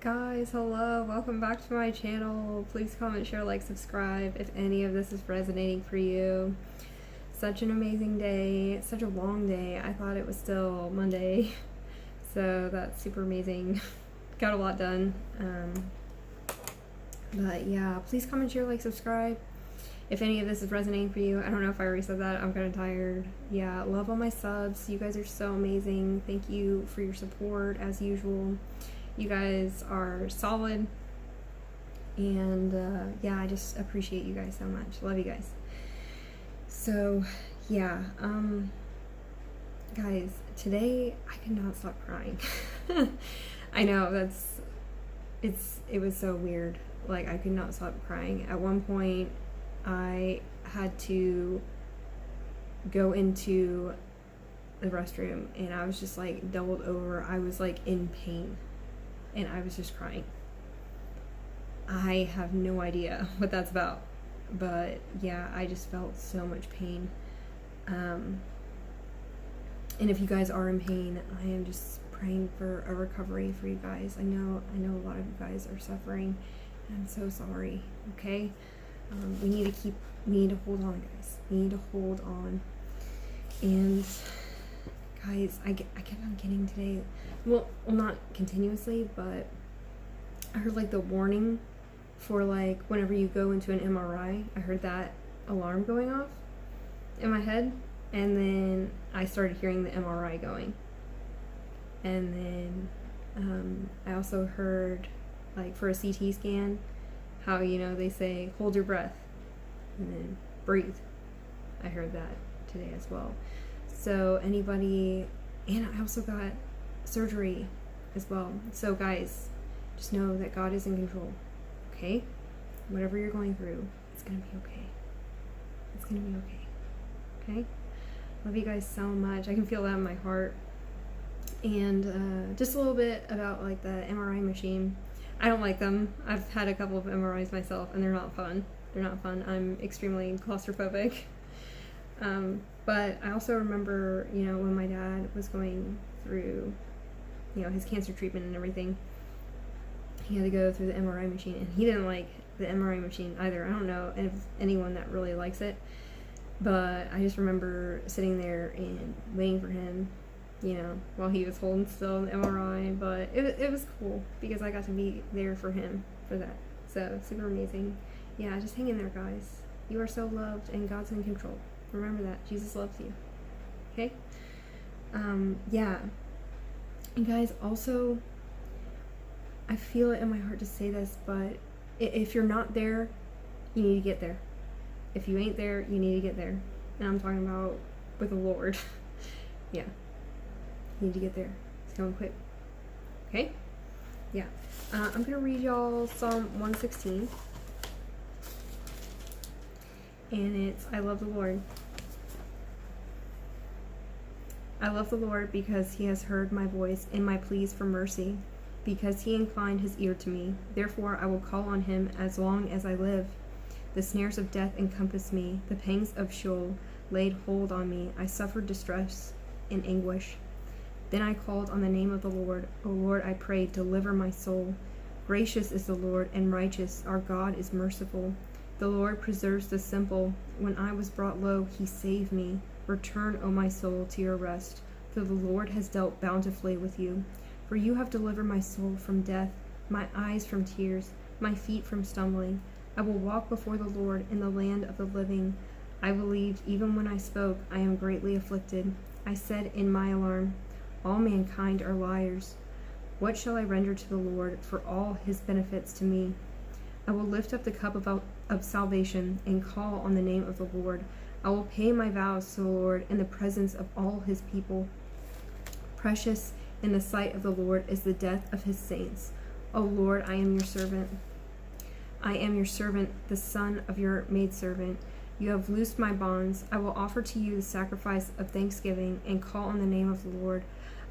Guys, hello, welcome back to my channel. Please comment, share, like, subscribe if any of this is resonating for you. Such an amazing day, such a long day. I thought it was still Monday, so that's super amazing. Got a lot done. But yeah, please comment, share, like, subscribe if any of this is resonating for you. I don't know if I already said that. I'm kind of tired. Yeah, love all my subs. You guys are so amazing. Thank you for your support as usual. You guys are solid, and yeah, I just appreciate you guys so much. Love you guys. So yeah, guys, today I could not stop crying. I know it was so weird. Like, I could not stop crying. At one point I had to go into the restroom and I was just like doubled over. I was like in pain and I was just crying. I have no idea what that's about, but yeah, I just felt so much pain. And if you guys are in pain, I am just praying for a recovery for you guys. I know a lot of you guys are suffering, and I'm so sorry. Okay, we need to hold on, guys. We need to hold on. And guys, I kept on getting today, well, not continuously, but I heard like the warning for like whenever you go into an MRI. I heard that alarm going off in my head, and then I started hearing the MRI going. And then I also heard, like, for a CT scan, how, you know, they say hold your breath and then breathe. I heard that today as well. So anybody, and I also got surgery as well. So guys, just know that God is in control, okay? Whatever you're going through, it's gonna be okay. It's gonna be okay, okay? Love you guys so much. I can feel that in my heart. And just a little bit about like the MRI machine. I don't like them. I've had a couple of MRIs myself and they're not fun. They're not fun. I'm extremely claustrophobic. But I also remember, you know, when my dad was going through, you know, his cancer treatment and everything, he had to go through the MRI machine, and he didn't like the MRI machine either. I don't know if anyone that really likes it, but I just remember sitting there and waiting for him, you know, while he was holding still in the MRI. But it was cool because I got to be there for him for that. So super amazing. Yeah, just hang in there, guys. You are so loved and God's in control. Remember that. Jesus loves you. Okay? Yeah. And guys, also, I feel it in my heart to say this, but if you're not there, you need to get there. If you ain't there, you need to get there. And I'm talking about with the Lord. Yeah. You need to get there. It's going quick. Okay? Yeah. I'm going to read y'all Psalm 116. And it's, I love the Lord. I love the Lord because he has heard my voice and my pleas for mercy, because he inclined his ear to me. Therefore I will call on him as long as I live. The snares of death encompassed me. The pangs of Sheol laid hold on me. I suffered distress and anguish. Then I called on the name of the Lord. O Lord, I prayed, deliver my soul. Gracious is the Lord and righteous. Our God is merciful. The Lord preserves the simple. When I was brought low, he saved me. Return, O my soul, to your rest, for the Lord has dealt bountifully with you. For you have delivered my soul from death, my eyes from tears, my feet from stumbling. I will walk before the Lord in the land of the living. I believed even when I spoke, I am greatly afflicted. I said in my alarm, all mankind are liars. What shall I render to the Lord for all his benefits to me? I will lift up the cup of salvation and call on the name of the Lord. I will pay my vows to the Lord in the presence of all his people. Precious in the sight of the Lord is the death of his saints. O Lord, I am your servant. I am your servant, the son of your maidservant. You have loosed my bonds. I will offer to you the sacrifice of thanksgiving and call on the name of the Lord.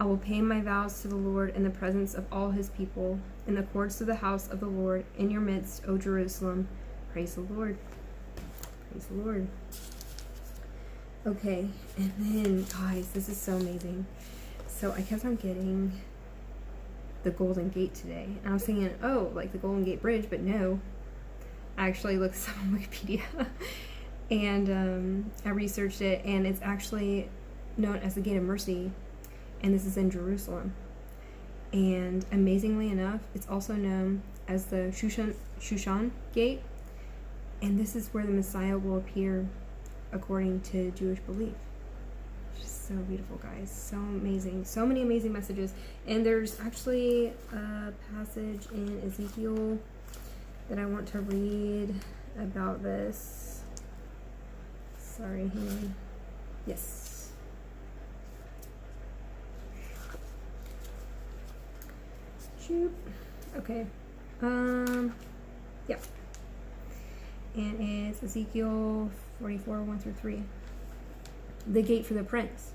I will pay my vows to the Lord in the presence of all his people, in the courts of the house of the Lord, in your midst, O Jerusalem. Praise the Lord. Praise the Lord. Okay, and then, guys, this is so amazing. So I kept on getting the Golden Gate today. And I was thinking, oh, like the Golden Gate Bridge, but no. I actually looked this up on Wikipedia. And I researched it, and it's actually known as the Gate of Mercy, and this is in Jerusalem. And amazingly enough, it's also known as the Shushan Gate, and this is where the Messiah will appear according to Jewish belief. Just so beautiful, guys. So amazing. So many amazing messages. And there's actually a passage in Ezekiel that I want to read about this. Sorry, hang on. Yes. Shoot. Okay. Yeah. And it's Ezekiel 44, 1 through 3. The gate for the prince.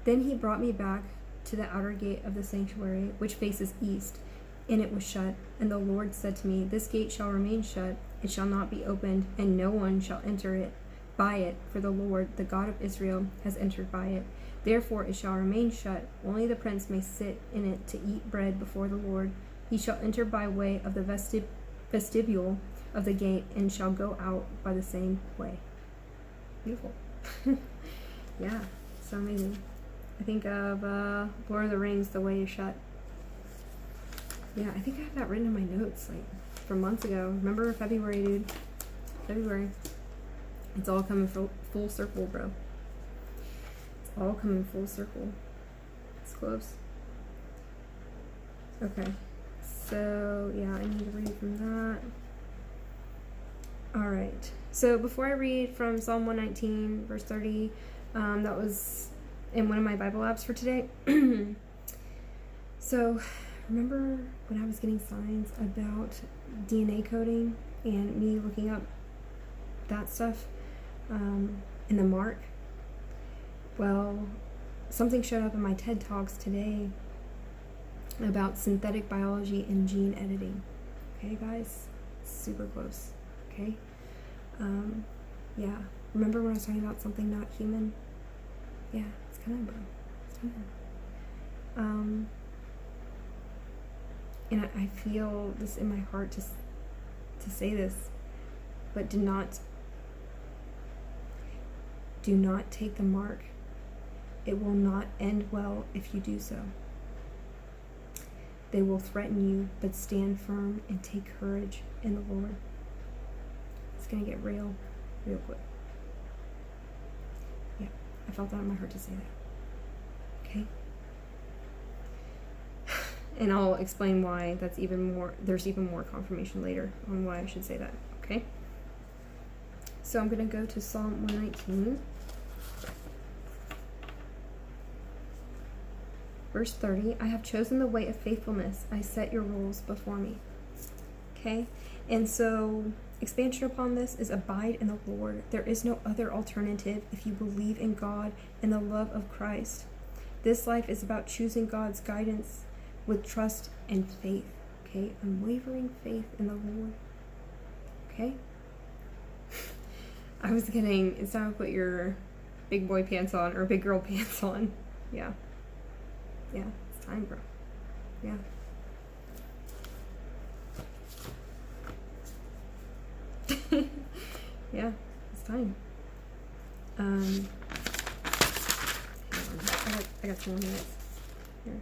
Then he brought me back to the outer gate of the sanctuary, which faces east, and it was shut. And the Lord said to me, this gate shall remain shut, it shall not be opened, and no one shall enter it by it, for the Lord, the God of Israel, has entered by it. Therefore it shall remain shut. Only the prince may sit in it to eat bread before the Lord. He shall enter by way of the vestibule of the gate, and shall go out by the same way. Beautiful. Yeah, so amazing. I think of Lord of the Rings, The Way is Shut. Yeah, I think I have that written in my notes, like, from months ago. Remember February, dude? February. It's all coming full circle, bro. It's all coming full circle. It's close. Okay. So, yeah, I need to read from that. Alright. So, before I read from Psalm 119, verse 30, that was in one of my Bible apps for today. So, remember when I was getting signs about DNA coding and me looking up that stuff in the mark? Well, something showed up in my TED Talks today about synthetic biology and gene editing. Okay, guys? Super close. Okay? Yeah. Remember when I was talking about something not human? Yeah, it's coming, bro. It's coming. And I feel this in my heart to say this, but do not take the mark. It will not end well if you do so. They will threaten you, but stand firm and take courage in the Lord. It's going to get real quick. Yeah, I felt that in my heart to say that. Okay? And I'll explain why there's even more confirmation later on why I should say that. Okay? So I'm going to go to Psalm 119. Verse 30, I have chosen the way of faithfulness. I set your rules before me. Okay? And so, expansion upon this is abide in the Lord. There is no other alternative if you believe in God and the love of Christ. This life is about choosing God's guidance with trust and faith. Okay? Unwavering faith in the Lord. Okay? I was kidding. It's time to put your big boy pants on or big girl pants on. Yeah. Yeah, it's time, bro. Yeah. Yeah, it's time. Hang on. I got 2 more minutes. Here.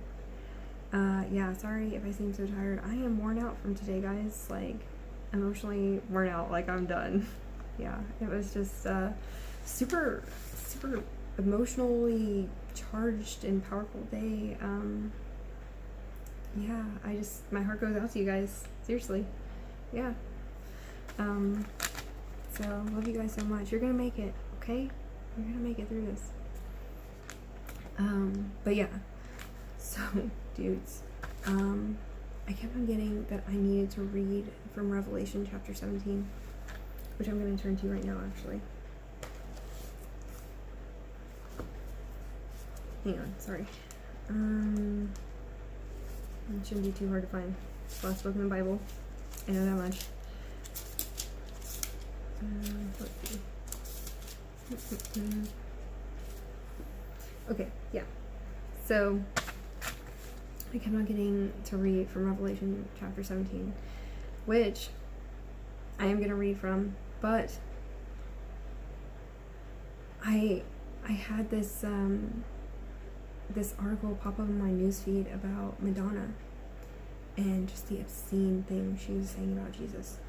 Yeah, sorry if I seem so tired. I am worn out from today, guys. Like, emotionally worn out. Like, I'm done. Yeah, it was just super emotionally charged and powerful day. Yeah, my heart goes out to you guys, seriously. Yeah. So love you guys so much. You're gonna make it, okay? You're gonna make it through this. But yeah, so dudes, I kept on getting that I needed to read from Revelation chapter 17, which I'm gonna turn to right now, actually. Hang on, sorry. It shouldn't be too hard to find. Last book in the Bible. I know that much. Let's see. Okay, yeah. So, I kept on getting to read from Revelation chapter 17, which I am going to read from, but I had this this article pop up in my newsfeed about Madonna and just the obscene thing she was saying about Jesus.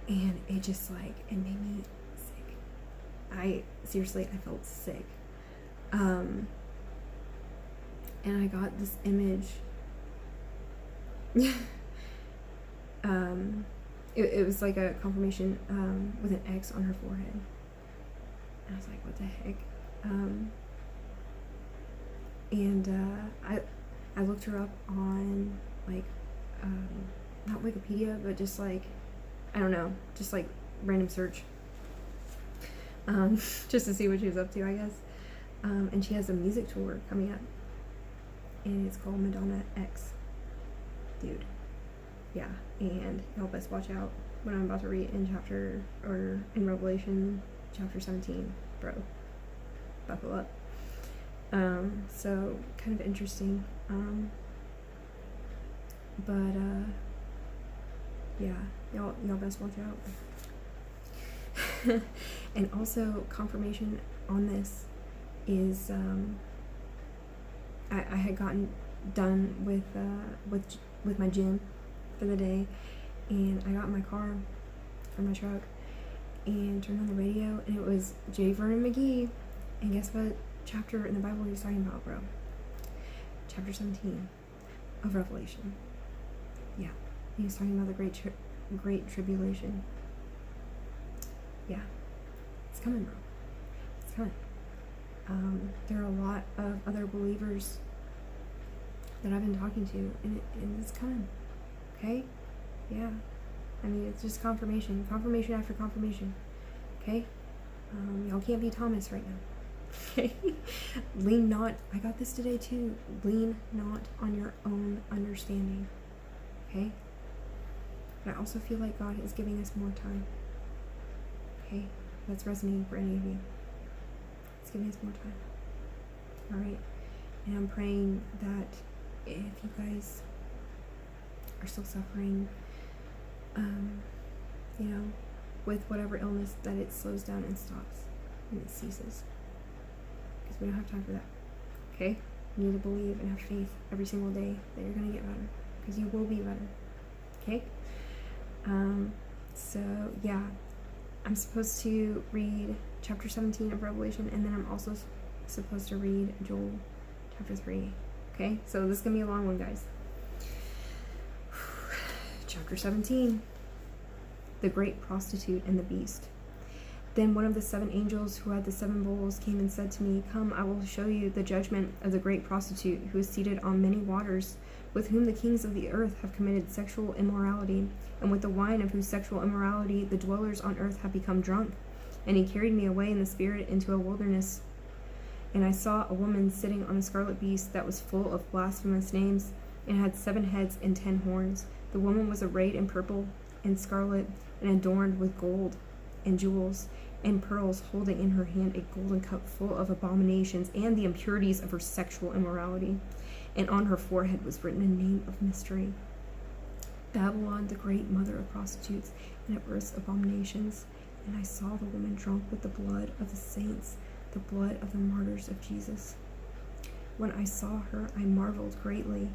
And it just like, it made me sick. I felt sick. And I got this image. It was like a confirmation with an X on her forehead. And I was like, what the heck? I looked her up on like not Wikipedia, but just like, I don't know, just like random search, just to see what she was up to, I guess. And she has a music tour coming up, and it's called Madonna X. Dude, yeah. And y'all best watch out what I'm about to read in Revelation chapter 17, bro. Buckle up. So kind of interesting. Yeah, y'all best watch out. And also confirmation on this is I had gotten done with my gym for the day, and I got in my car or my truck and turned on the radio, and it was J. Vernon McGee, and guess what chapter in the Bible he was talking about, bro? Chapter 17 of Revelation. Yeah, he was talking about the great tribulation. Yeah, it's coming, bro. It's coming. There are a lot of other believers that I've been talking to, and it's coming. Okay? Yeah. I mean, it's just confirmation after confirmation. Okay? Y'all can't be Thomas right now. Okay? Lean not, I got this today too. Lean not on your own understanding. Okay? But I also feel like God is giving us more time. Okay? That's resonating for any of you. It's giving us more time. Alright? And I'm praying that if you guys are still suffering, with whatever illness, that it slows down and stops and it ceases. Because we don't have time for that. Okay? You need to believe and have faith every single day that you're going to get better. Because you will be better. Okay? So, yeah. I'm supposed to read chapter 17 of Revelation, and then I'm also supposed to read Joel chapter 3. Okay? So this is going to be a long one, guys. Chapter 17. The great prostitute and the beast. Then one of the 7 angels who had the 7 bowls came and said to me, "Come, I will show you the judgment of the great prostitute, who is seated on many waters, with whom the kings of the earth have committed sexual immorality, and with the wine of whose sexual immorality the dwellers on earth have become drunk." And he carried me away in the spirit into a wilderness. And I saw a woman sitting on a scarlet beast that was full of blasphemous names, and had 7 heads and 10 horns. The woman was arrayed in purple and scarlet, and adorned with gold and jewels and pearls, holding in her hand a golden cup full of abominations and the impurities of her sexual immorality. And on her forehead was written a name of mystery: Babylon, the great mother of prostitutes and of earth's abominations. And I saw the woman drunk with the blood of the saints, the blood of the martyrs of Jesus. When I saw her, I marveled greatly.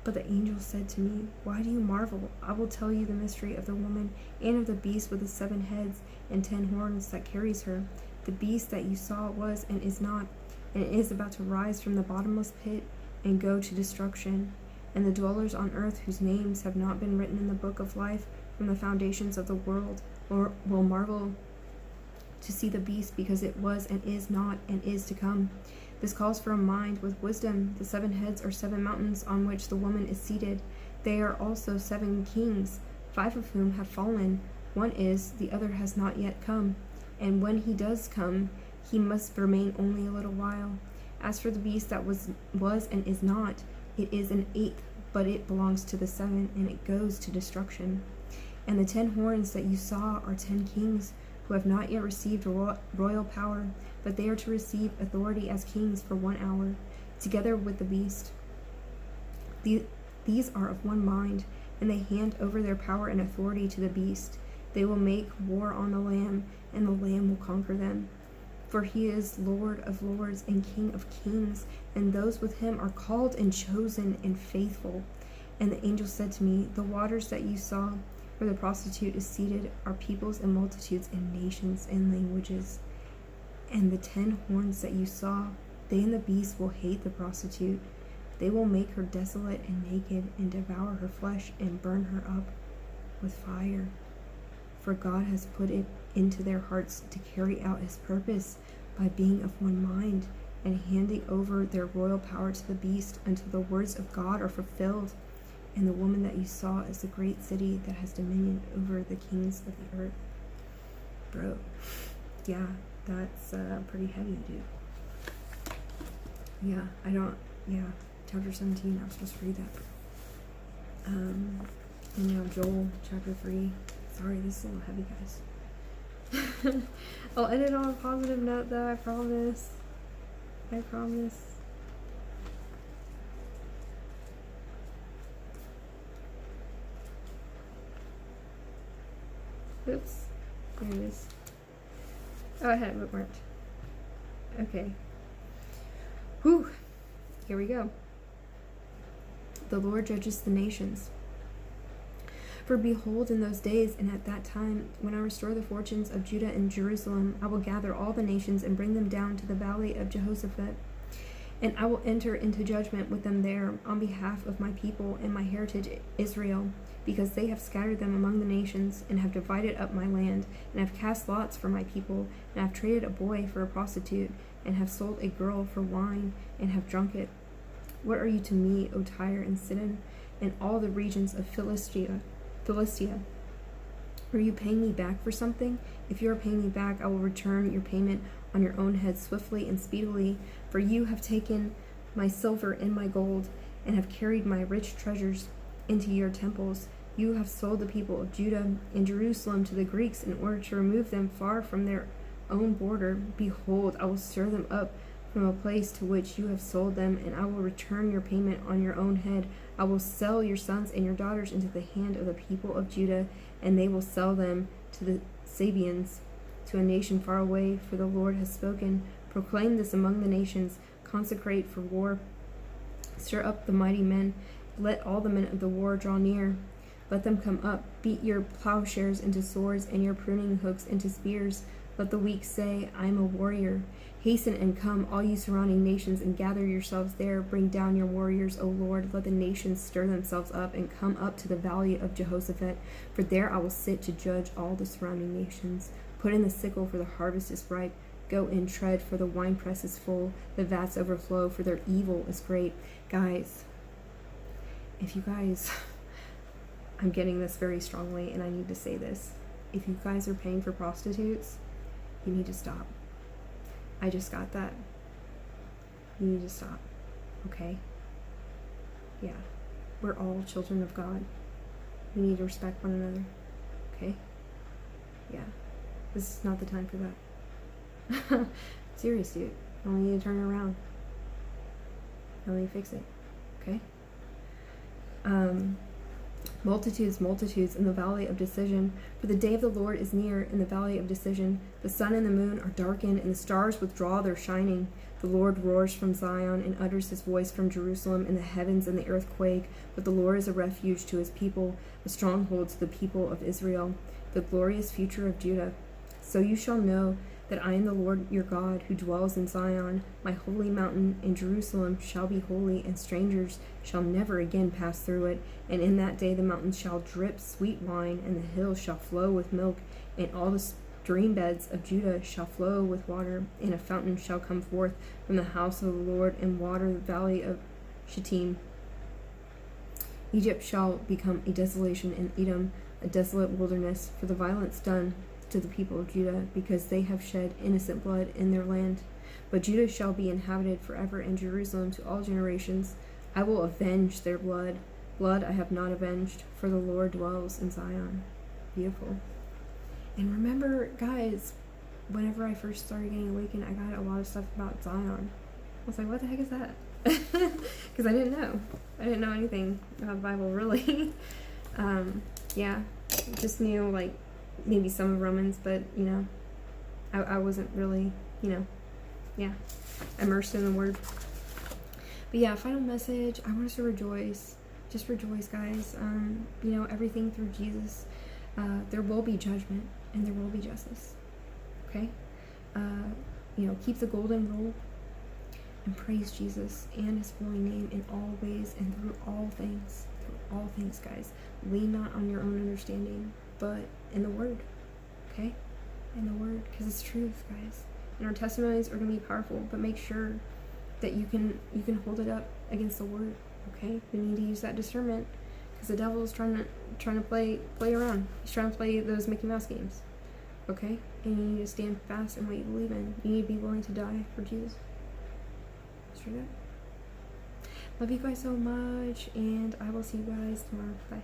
But the angel said to me, "Why do you marvel? I will tell you the mystery of the woman and of the beast with the 7 heads and 10 horns that carries her. The beast that you saw was and is not, and is about to rise from the bottomless pit and go to destruction. And the dwellers on earth, whose names have not been written in the book of life from the foundations of the world, will marvel to see the beast, because it was and is not and is to come. This calls for a mind with wisdom. The 7 heads are 7 mountains on which the woman is seated. They are also 7 kings, 5 of whom have fallen. One is, the other has not yet come. And when he does come, he must remain only a little while. As for the beast that was and is not, it is an 8th, but it belongs to the 7, and it goes to destruction. And the 10 horns that you saw are 10 kings, who have not yet received royal power, but they are to receive authority as kings for 1 hour, together with the beast. These are of one mind, and they hand over their power and authority to the beast. They will make war on the Lamb, and the Lamb will conquer them. For he is Lord of lords and King of kings, and those with him are called and chosen and faithful. And the angel said to me, the waters that you saw, where the prostitute is seated, are peoples and multitudes and nations and languages. And the 10 horns that you saw, they and the beast will hate the prostitute. They will make her desolate and naked, and devour her flesh, and burn her up with fire. For God has put it into their hearts to carry out his purpose by being of one mind, and handing over their royal power to the beast until the words of God are fulfilled. And the woman that you saw is the great city that has dominion over the kings of the earth. Bro, yeah, that's pretty heavy, dude. Yeah, chapter 17, I was supposed to read that. And now Joel, chapter 3. Sorry, this is a little heavy, guys. I'll end it on a positive note, though, I promise. I promise. Oops. There it is. Oh, I had it bookmarked. Okay. Whew. Here we go. The Lord judges the nations. For behold, in those days and at that time, when I restore the fortunes of Judah and Jerusalem, I will gather all the nations and bring them down to the valley of Jehoshaphat. And I will enter into judgment with them there on behalf of my people and my heritage Israel, because they have scattered them among the nations, and have divided up my land, and have cast lots for my people, and have traded a boy for a prostitute, and have sold a girl for wine, and have drunk it. What are you to me, O Tyre and Sidon, and all the regions of Philistia? Are you paying me back for something? If you are paying me back, I will return your payment on your own head swiftly and speedily. For you have taken my silver and my gold, and have carried my rich treasures into your temples. You have sold the people of Judah and Jerusalem to the Greeks in order to remove them far from their own border. Behold, I will stir them up from a place to which you have sold them, and I will return your payment on your own head. I will sell your sons and your daughters into the hand of the people of Judah, and they will sell them to the Sabeans, to a nation far away, for the Lord has spoken. Proclaim this among the nations, consecrate for war, stir up the mighty men, let all the men of the war draw near. Let them come up, beat your plowshares into swords, and your pruning hooks into spears. Let the weak say, I am a warrior. Hasten and come, all you surrounding nations, and gather yourselves there. Bring down your warriors, O Lord. Let the nations stir themselves up, and come up to the valley of Jehoshaphat. For there I will sit to judge all the surrounding nations. Put in the sickle, for the harvest is ripe. Go in, tread, for the winepress is full. The vats overflow, for their evil is great. Guys, if you guys... I'm getting this very strongly, and I need to say this. If you guys are paying for prostitutes, you need to stop. I just got that. You need to stop. Okay? Yeah. We're all children of God. We need to respect one another. Okay? Yeah. This is not the time for that. Serious, dude. I only need to turn it around. I only need to fix it. Okay? Multitudes, multitudes in the valley of decision. For the day of the Lord is near in the valley of decision. The sun and the moon are darkened, and the stars withdraw their shining. The Lord roars from Zion and utters his voice from Jerusalem, and the heavens and the earth quake. But the Lord is a refuge to his people, a stronghold to the people of Israel, the glorious future of Judah. So you shall know that I am the Lord your God, who dwells in Zion. My holy mountain in Jerusalem shall be holy, and strangers shall never again pass through it. And in that day the mountains shall drip sweet wine, and the hills shall flow with milk, and all the stream beds of Judah shall flow with water, and a fountain shall come forth from the house of the Lord, and water the valley of Shittim. Egypt shall become a desolation, and Edom a desolate wilderness, for the violence done to the people of Judah, because they have shed innocent blood in their land. But Judah shall be inhabited forever, and Jerusalem to all generations. I will avenge their blood. Blood I have not avenged, for the Lord dwells in Zion. Beautiful. And remember, guys, whenever I first started getting awakened, I got a lot of stuff about Zion. I was like, what the heck is that? because I didn't know. I didn't know anything about the Bible, really. Yeah, just knew, like, maybe some of Romans, but, you know, I wasn't really, you know, yeah, immersed in the Word. But yeah, final message, I want us to rejoice. Just rejoice, guys. You know, everything through Jesus. There will be judgment, and there will be justice. Okay? You know, keep the golden rule, and praise Jesus and his holy name in all ways and through all things. Through all things, guys. Lean not on your own understanding, but in the Word. Okay? In the Word, because it's truth, guys. And our testimonies are going to be powerful, but make sure that you can hold it up against the Word. Okay? We need to use that discernment, because the devil is trying to play around. He's trying to play those Mickey Mouse games. Okay? And you need to stand fast in what you believe in. You need to be willing to die for Jesus. Straight up. Love you guys so much, and I will see you guys tomorrow. Bye.